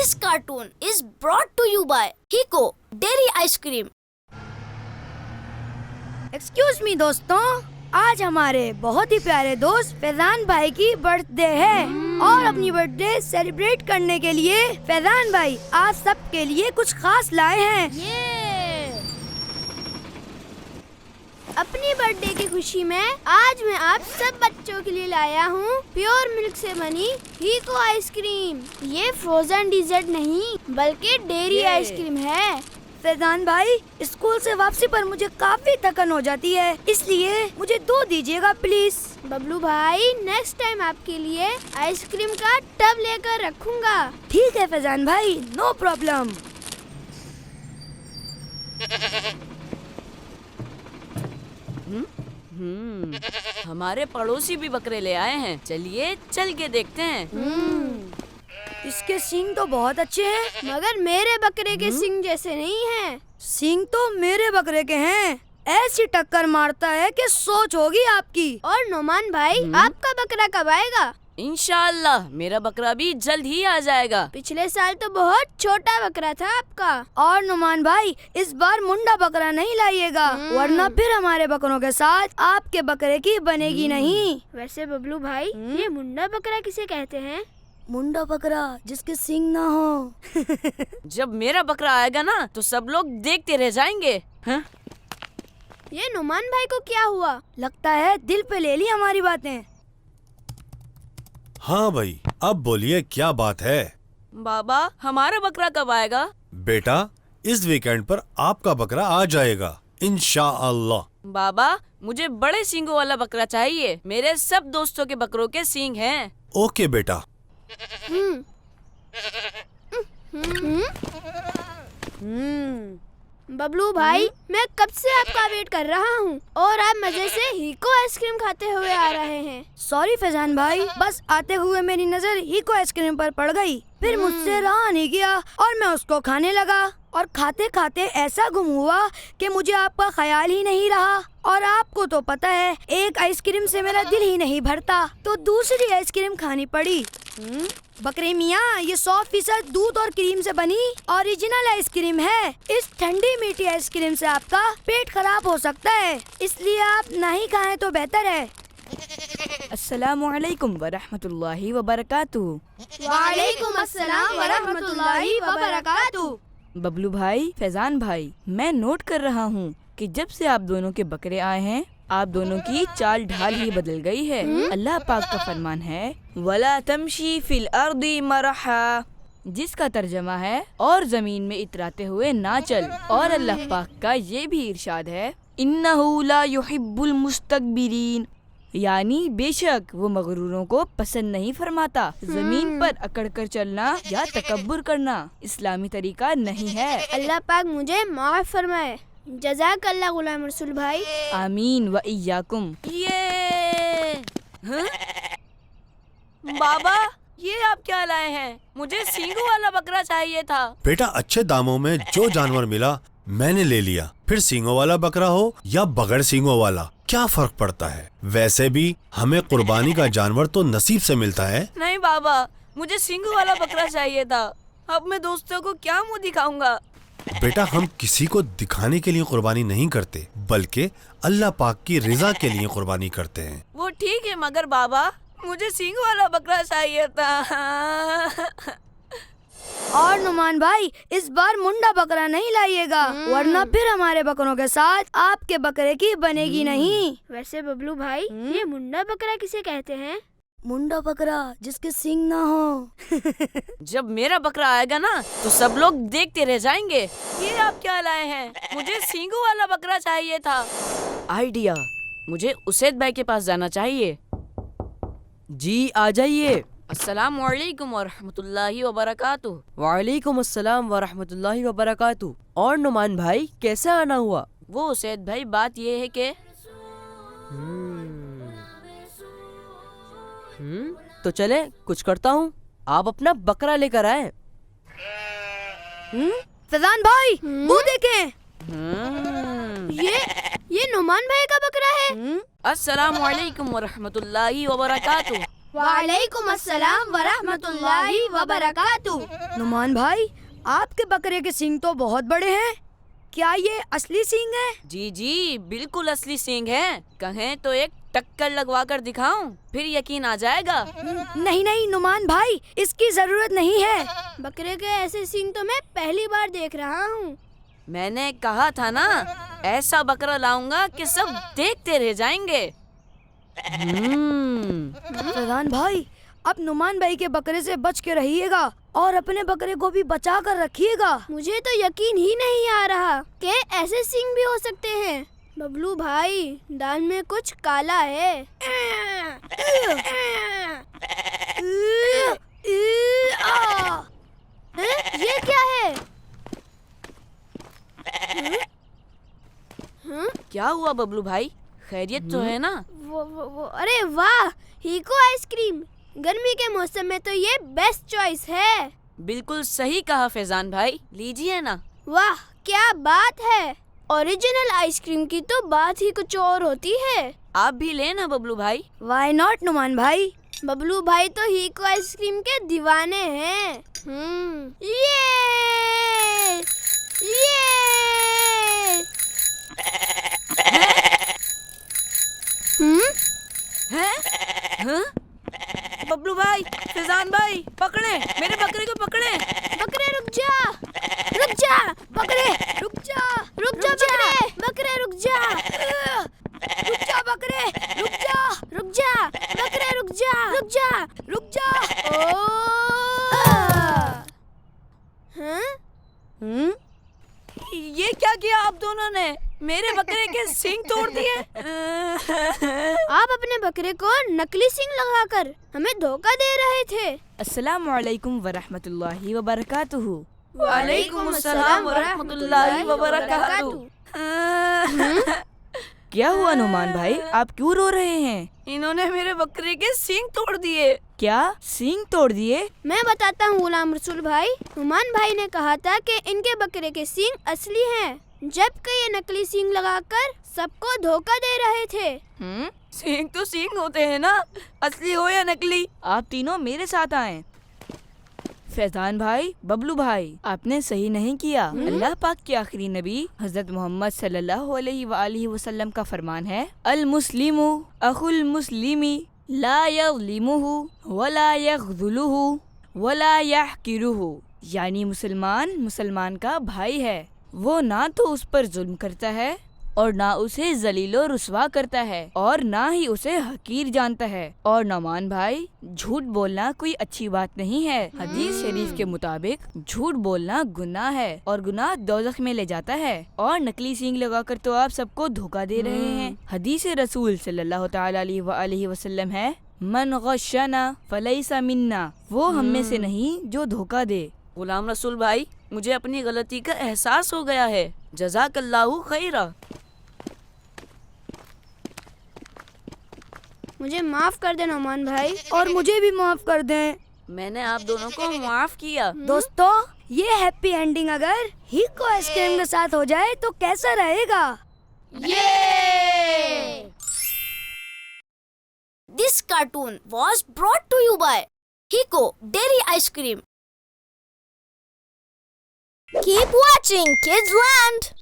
This cartoon is brought to you by Hiko Dairy Ice Cream. Excuse me दोस्तों, आज हमारे बहुत ही प्यारे दोस्त फैजान भाई की बर्थडे है और अपनी बर्थडे सेलिब्रेट करने के लिए फैजान भाई आप सब के लिए कुछ खास लाए हैं। अपनी बर्थडे की खुशी में आज मैं आप सब बच्चों के लिए लाया हूँ प्योर मिल्क से बनी हीको आइसक्रीम। ये फ्रोजन डिजर्ट नहीं बल्कि डेयरी आइसक्रीम है। फैजान भाई, स्कूल से वापसी पर मुझे काफी थकन हो जाती है, इसलिए मुझे 2 दीजिएगा प्लीज। बबलू भाई, नेक्स्ट टाइम आपके लिए आइसक्रीम का टब लेकर रखूंगा। ठीक है फैजान भाई, नो प्रॉब्लम। हमारे पड़ोसी भी बकरे ले आए हैं, चलिए चल के देखते हैं। इसके सींग तो बहुत अच्छे हैं, मगर मेरे बकरे के सींग जैसे नहीं हैं। सींग तो मेरे बकरे के हैं। ऐसी टक्कर मारता है कि सोच होगी आपकी। और नोमान भाई, आपका बकरा कब आएगा? इंशाअल्लाह मेरा बकरा भी जल्द ही आ जाएगा। पिछले साल तो बहुत छोटा बकरा था आपका। और नुमान भाई, इस बार मुंडा बकरा नहीं लाइएगा, वरना फिर हमारे बकरों के साथ आपके बकरे की बनेगी नहीं। वैसे बबलू भाई, ये मुंडा बकरा किसे कहते हैं? मुंडा बकरा जिसके सींग ना हो। जब मेरा बकरा आएगा ना तो सब लोग देखते रह जाएंगे। हाँ? ये नुमान भाई को क्या हुआ? लगता है दिल पे ले ली हमारी बातें। हाँ भाई, अब बोलिए क्या बात है? बाबा, हमारा बकरा कब आएगा? बेटा, इस वीकेंड पर आपका बकरा आ जाएगा इंशाअल्लाह। बाबा, मुझे बड़े सींगों वाला बकरा चाहिए। मेरे सब दोस्तों के बकरों के सींग हैं। ओके बेटा। बबलू भाई, मैं कब से आपका वेट कर रहा हूँ और आप मजे से हीको आइसक्रीम खाते हुए आ रहे हैं। सॉरी फैजान भाई, बस आते हुए मेरी नजर हीको आइसक्रीम पर पड़ गई, फिर मुझसे रहा नहीं गया और मैं उसको खाने लगा और खाते खाते ऐसा गुम हुआ कि मुझे आपका ख्याल ही नहीं रहा। और आपको तो पता है, एक आइसक्रीम से मेरा दिल ही नहीं भरता, तो दूसरी आइसक्रीम खानी पड़ी। बकरे मियाँ, ये 100% दूध और क्रीम से बनी ओरिजिनल आइसक्रीम है। इस ठंडी मीठी आइसक्रीम से आपका पेट खराब हो सकता है, इसलिए आप नहीं खाएं तो बेहतर है। अस्सलामुअलैकुम वरहमतुल्लाहि वबरकातुहू। वालेकुम अस्सलाम वरहमतुल्लाहि वबरकातुहू। बबलू भाई, फैजान भाई, मैं नोट कर रहा हूँ कि जब से आप दोनों के बकरे आए हैं, आप दोनों की चाल ढाल ही बदल गई है। अल्लाह पाक का फरमान है, वला तमशी फिल अर्दी मरहा, जिसका तर्जमा है और जमीन में इतराते हुए ना चल। और अल्लाह पाक का ये भी इरशाद है, इन्नहु ला युहिब्बुल मुस्तकबिरीन, यानी बेशक वो मगरूरों को पसंद नहीं फरमाता। जमीन पर अकड़ कर चलना या तकब्बुर करना इस्लामी तरीका नहीं है। अल्लाह पाक मुझे माफ फरमाए। जज़ाकल्लाह गुलाम रसूल भाई। आमीन व इय्याकुम। ये हाँ? बाबा, ये आप क्या लाए हैं? मुझे सींगों वाला बकरा चाहिए था। बेटा, अच्छे दामों में जो जानवर मिला मैंने ले लिया। फिर सींगों वाला बकरा हो या बगैर सींगों वाला, क्या फर्क पड़ता है? वैसे भी हमें कुर्बानी का जानवर तो नसीब से मिलता है। नहीं बाबा, मुझे सींगों वाला बकरा चाहिए था। अब मैं दोस्तों को क्या मुंह दिखाऊंगा? बेटा, हम किसी को दिखाने के लिए कुर्बानी नहीं करते, बल्कि अल्लाह पाक की रिजा के लिए कुर्बानी करते हैं। वो ठीक है, मगर बाबा, मुझे सींग वाला बकरा चाहिए था। और नुमान भाई, इस बार मुंडा बकरा नहीं लाइएगा, वरना फिर हमारे बकरों के साथ आपके बकरे की बनेगी नहीं। वैसे बबलू भाई, ये मुंडा बकरा किसे कहते हैं? मुंडा बकरा जिसके सींग ना हो। जब मेरा बकरा आएगा ना तो सब लोग देखते रह जाएंगे। ये आप क्या लाए हैं? मुझे सींगों वाला बकरा चाहिए था। आइडिया, मुझे उसैद भाई के पास जाना चाहिए। जी आ जाइए। अस्सलामु अलैकुम वरहमतुल्लाहि वबरकातुहू। वालेकुम अस्सलाम वरहमतुल्लाहि वबरकातुहू। और नुमान भाई, कैसे आना हुआ? वो उसैद भाई, बात ये है कि तो चले कुछ करता हूँ, आप अपना बकरा लेकर आए। फैजान भाई, वो देखें। ये नुमान भाई का बकरा है। अस्सलामु अलैकुम वरहमतुल्लाहि वबरकातुहू। वालेकुम अस्सलाम व रहमतुल्लाहि व बरकातुहू। नुमान भाई, आपके बकरे के सींग तो बहुत बड़े हैं। क्या ये असली सींग है? जी जी, बिल्कुल असली सींग है। कहें तो एक टक्कर लगवा कर दिखाऊं, फिर यकीन आ जाएगा। नहीं नहीं नुमान भाई, इसकी जरूरत नहीं है। बकरे के ऐसे सींग तो मैं पहली बार देख रहा हूँ। मैंने कहा था ना, ऐसा बकरा लाऊंगा कि सब देखते रह जाएंगे। फैजान भाई, अब नुमान भाई के बकरे से बच के रहिएगा और अपने बकरे को भी बचा कर रखिएगा। मुझे तो यकीन ही नहीं आ रहा कि ऐसे सींग भी हो सकते हैं। बबलू भाई, दाल में कुछ काला है। ये क्या है? क्या हुआ बबलू भाई, खैरियत तो है ना? वो अरे वाह, हीको आइसक्रीम। गर्मी के मौसम में तो ये बेस्ट चॉइस है। बिल्कुल सही कहा फैजान भाई, लीजिए ना। वाह क्या बात है। ओरिजिनल आइसक्रीम की तो बात ही कुछ और होती है। आप भी लेना बबलू भाई। वाई नॉट नुमान भाई। बबलू भाई तो हीको आइसक्रीम के दीवाने हैं। ये हाँ? बबलू भाई, फैजान भाई, पकड़े मेरे बकरे को, पकड़े। बकरे रुक जा, रुक जा, बकरे रुक जा, रुक जा बकरे, बकरे रुक जा, रुक जा बकरे, रुक जा, रुक जा, बकरे रुक जा, रुक जा, रुक जा। हाँ? ये क्या किया आप दोनों ने? मेरे बकरे के सींग तोड़ दिए। आप अपने बकरे को नकली सींग लगाकर हमें धोखा दे रहे थे। अस्सलाम वालेकुम व रहमतुल्लाहि व बरकातुहू। वालेकुम अस्सलाम व रहमतुल्लाहि व बरकातुहू। क्या हुआ नुमान भाई, आप क्यों रो रहे हैं? इन्होंने मेरे बकरे के सींग तोड़ दिए। क्या सींग तोड़ दिए? मैं बताता हूँ गुलाम रसूल भाई। नुमान भाई ने कहा था कि इनके बकरे के सींग असली हैं, जबकि ये नकली सींग लगाकर सबको धोखा दे रहे थे। सींग तो सींग होते हैं ना, असली हो या नकली। आप तीनों मेरे साथ आए। फैजान भाई, बबलू भाई, आपने सही नहीं किया। अल्लाह पाक के आखिरी नबी हजरत मोहम्मद सल्लल्लाहु अलैहि वसल्लम का फरमान है, अल मुस्लिमु अखुल मुस्लिमी ला यज़लिमुहु वला यख़ज़ुलुहु वला यहक़िरुहु। यानी मुसलमान मुसलमान का भाई है, वो ना तो उस पर जुल्म करता है और ना उसे जलीलो रुस्वा करता है और ना ही उसे हकीर जानता है। और नौमान भाई, झूठ बोलना कोई अच्छी बात नहीं है। हदीस शरीफ के मुताबिक झूठ बोलना गुनाह है और गुनाह दोज़ख में ले जाता है। और नकली सींग लगाकर तो आप सबको धोखा दे रहे हैं। हदीस रसूल सल्लल्लाहु तआला अलैहि वसल्लम है, मन गश्शना फलैसा मिन्ना, वो हम में से नहीं जो धोखा दे। गुलाम रसूल भाई, मुझे अपनी गलती का एहसास हो गया है। जज़ाकल्लाहु खैरा। मुझे माफ कर दे नौमान भाई। और मुझे भी माफ कर दें। मैंने आप दोनों को माफ किया। दोस्तों, ये हैप्पी एंडिंग अगर हीको आइसक्रीम के साथ हो जाए तो कैसा रहेगा? This cartoon was brought to you by Hiko Dairy Ice Cream. Keep watching Kids Land.